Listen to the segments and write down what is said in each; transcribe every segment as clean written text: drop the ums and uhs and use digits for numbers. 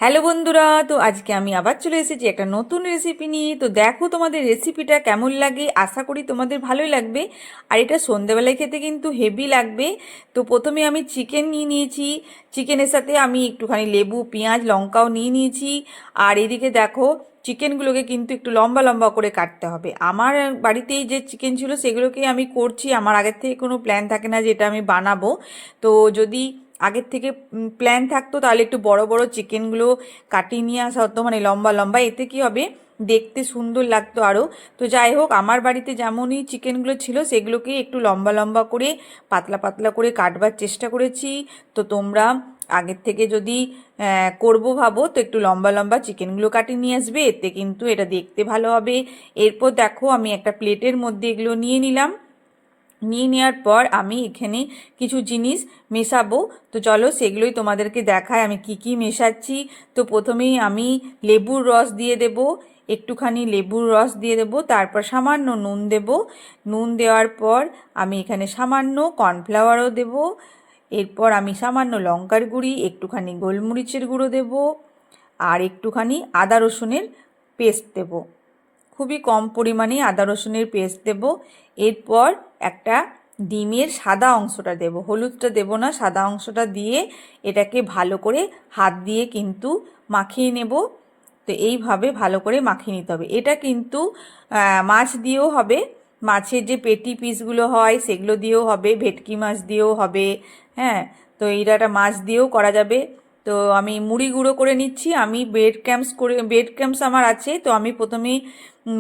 Hello বন্ধুরা, তো আজকে আমি আবার চলে এসেছি একটা নতুন রেসিপি নিয়ে। তো দেখো তোমাদের রেসিপিটা কেমন লাগে, আশা করি তোমাদের ভালোই লাগবে। আর এটা সন্ধেবেলায় খেতে কিন্তু হেভি লাগবে। তো প্রথমে আমি চিকেন নিয়ে নিয়েছি, চিকেনের সাথে আমি একটুখানি লেবু, পেঁয়াজ, লঙ্কাও নিয়ে নিয়েছি। আর এদিকে দেখো চিকেনগুলোকে কিন্তু একটু লম্বা লম্বা করে কাটতে হবে। আমার বাড়িতেই যে চিকেন ছিল সেগুলোকেই আমি করছি, আমার আগের থেকে কোনো প্ল্যান থাকে না যে এটা আমি বানাবো। তো যদি আগের থেকে প্ল্যান থাকতো তাহলে একটু বড় বড় চিকেনগুলো কাটিয়ে নিয়ে আসা হতো, মানে লম্বা লম্বা, এতে কি হবে দেখতে সুন্দর লাগতো আরও। তো যাই হোক, আমার বাড়িতে যেমনই চিকেনগুলো ছিল সেগুলোকে একটু লম্বা লম্বা করে পাতলা পাতলা করে কাটবার চেষ্টা করেছি। তো তোমরা আগের থেকে যদি করবো ভাবো তো একটু লম্বা লম্বা চিকেনগুলো কাটিয়ে নিয়ে আসবে, এতে কিন্তু এটা দেখতে ভালো হবে। এরপর দেখো আমি একটা প্লেটের মধ্যে এগুলো নিয়ে নিলাম। নিয়ে নেওয়ার পর আমি এখানে কিছু জিনিস মেশাবো। তো চলো সেগুলোই তোমাদেরকে দেখায় আমি কি কি মেশাচ্ছি। তো প্রথমেই আমি লেবুর রস দিয়ে দেব, একটুখানি লেবুর রস দিয়ে দেব, তারপর সামান্য নুন দেব। নুন দেওয়ার পর আমি এখানে সামান্য কর্নফ্লাওয়ারও দেব। এরপর আমি সামান্য লঙ্কার গুঁড়ি, একটুখানি গোলমরিচের গুঁড়ো দেব, আর একটুখানি আদা রসুনের পেস্ট দেব। খুবই কম পরিমাণে আদা রসুনের পেস্ট দেব। এরপর একটা ডিমের সাদা অংশটা দেব, হলুদটা দেব না, সাদা অংশটা দিয়ে এটাকে ভালো করে হাত দিয়ে কিন্তু মাখিয়ে নেব। তো এইভাবে ভালো করে মাখিয়ে নিতে হবে। এটা কিন্তু মাছ দিয়েও হবে, মাছের যে পেটি পিসগুলো হয় সেগুলো দিয়েও হবে, ভেটকি মাছ দিয়েও হবে। হ্যাঁ, তো এটা একটা মাছ দিয়েও করা যাবে। তো আমি মুড়ি গুঁড়ো করে নিচ্ছি, আমি ব্রেড ক্রাম্বস আমার আছে, তো আমি প্রথমেই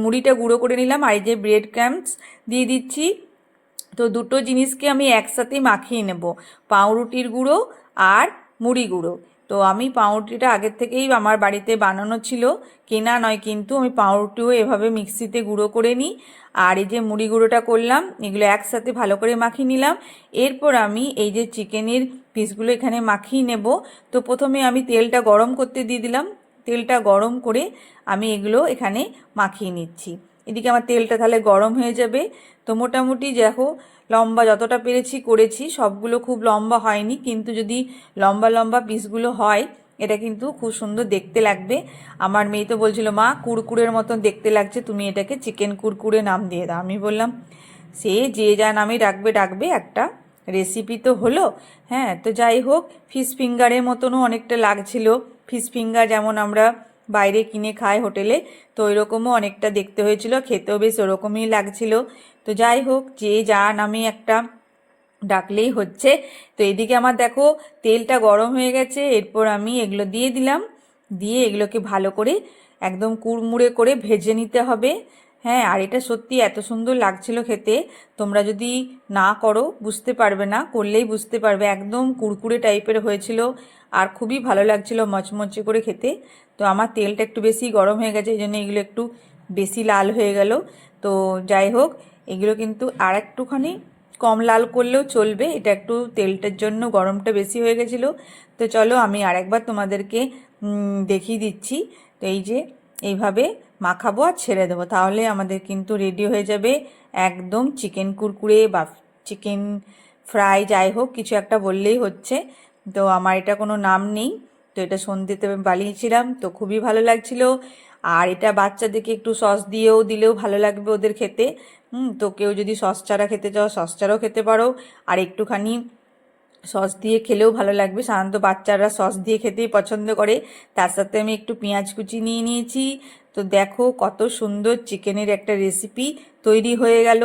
মুড়িটা গুঁড়ো করে নিলাম, আর এই যে ব্রেড ক্রাম্বস দিয়ে দিচ্ছি। তো দুটো জিনিসকে আমি একসাথে মাখিয়ে নেব, পাউরুটির গুঁড়ো আর মুড়ি গুঁড়ো। তো আমি পাউরুটিটা আগের থেকেই আমার বাড়িতে বানানো ছিল, কেনা নয়, কিন্তু আমি পাউরুটিও এভাবে মিক্সিতে গুঁড়ো করে নিই। আর এই যে মুড়ি গুঁড়োটা করলাম, এগুলো একসাথে ভালো করে মাখিয়ে নিলাম। এরপর আমি এই যে চিকেনের পিসগুলো এখানে মাখিয়ে নেব। তো প্রথমে আমি তেলটা গরম করতে দিয়ে দিলাম, তেলটা গরম করে আমি এগুলো এখানে মাখিয়ে নিচ্ছি। এদিকে আমার তেলটা তাহলে গরম হয়ে যাবে। তো মোটামুটি দেখো লম্বা যতটা পেরেছি করেছি, সবগুলো খুব লম্বা হয়নি, কিন্তু যদি লম্বা লম্বা পিসগুলো হয় এটা কিন্তু খুব সুন্দর দেখতে লাগবে। আমার মেয়ে তো বলছিল, মা কুরকুরের মতন দেখতে লাগছে, তুমি এটাকে চিকেন কুরকুরে নাম দিয়ে দাও। আমি বললাম সে যে যা নামে ডাকবে ডাকবে, একটা রেসিপি তো হলো। হ্যাঁ, তো যাই হোক, ফিশ ফিঙ্গারের মতনও অনেকটা লাগছিল, ফিশ ফিঙ্গার যেমন আমরা বাইরে কিনে খাই হোটেলে, তো ওইরকমও অনেকটা দেখতে হয়েছিল, খেতেও বেশ ওরকমই লাগছিল। তো যাই হোক, যে যা নামে একটা ডাকলেই হচ্ছে। তো এদিকে আমার দেখো তেলটা গরম হয়ে গেছে, এরপর আমি এগুলো দিয়ে দিলাম, দিয়ে এগুলোকে ভালো করে একদম কুড়মুড়ে করে ভেজে নিতে হবে। হ্যাঁ, আর এটা সত্যি এত সুন্দর লাগছিল খেতে, তোমরা যদি না করো বুঝতে পারবে না, করলেই বুঝতে পারবে, একদম কুড়কুড়ে টাইপের হয়েছিল আর খুবই ভালো লাগছিল মচমচে করে খেতে। তো আমার তেলটা একটু বেশি গরম হয়ে গেছে, এই জন্য এগুলো একটু বেশি লাল হয়ে গেল। তো যাই হোক, এগুলো কিন্তু আর একটুখানি কম লাল করলেও চলবে, এটা একটু তেলটার জন্য গরমটা বেশি হয়ে গেছিলো। তো চলো আমি আরেকবার তোমাদেরকে দেখিয়ে দিচ্ছি। তো এই যে এইভাবে মাখাবো আর ছেড়ে দেবো, তাহলে আমাদের কিন্তু রেডি হয়ে যাবে একদম চিকেন কুরকুরে বা চিকেন ফ্রাই, যাই হোক কিছু একটা বললেই হচ্ছে। তো আমার এটা কোনো নাম নেই। তো এটা সন্ধ্যেতে বানিয়েছিলাম, তো খুবই ভালো লাগছিল। আর এটা বাচ্চাদেরকে একটু সস দিয়েও দিলেও ভালো লাগবে ওদের খেতে। তো কেউ যদি সস ছাড়া খেতে চাও সস ছাড়াও খেতে পারো, আর একটুখানি সস দিয়ে খেলেও ভালো লাগবে, সাধারণত বাচ্চারা সস দিয়ে খেতেই পছন্দ করে। তার সাথে আমি একটু পেঁয়াজ কুচি নিয়ে নিয়েছি। তো দেখো কত সুন্দর চিকেনের একটা রেসিপি তৈরি হয়ে গেল।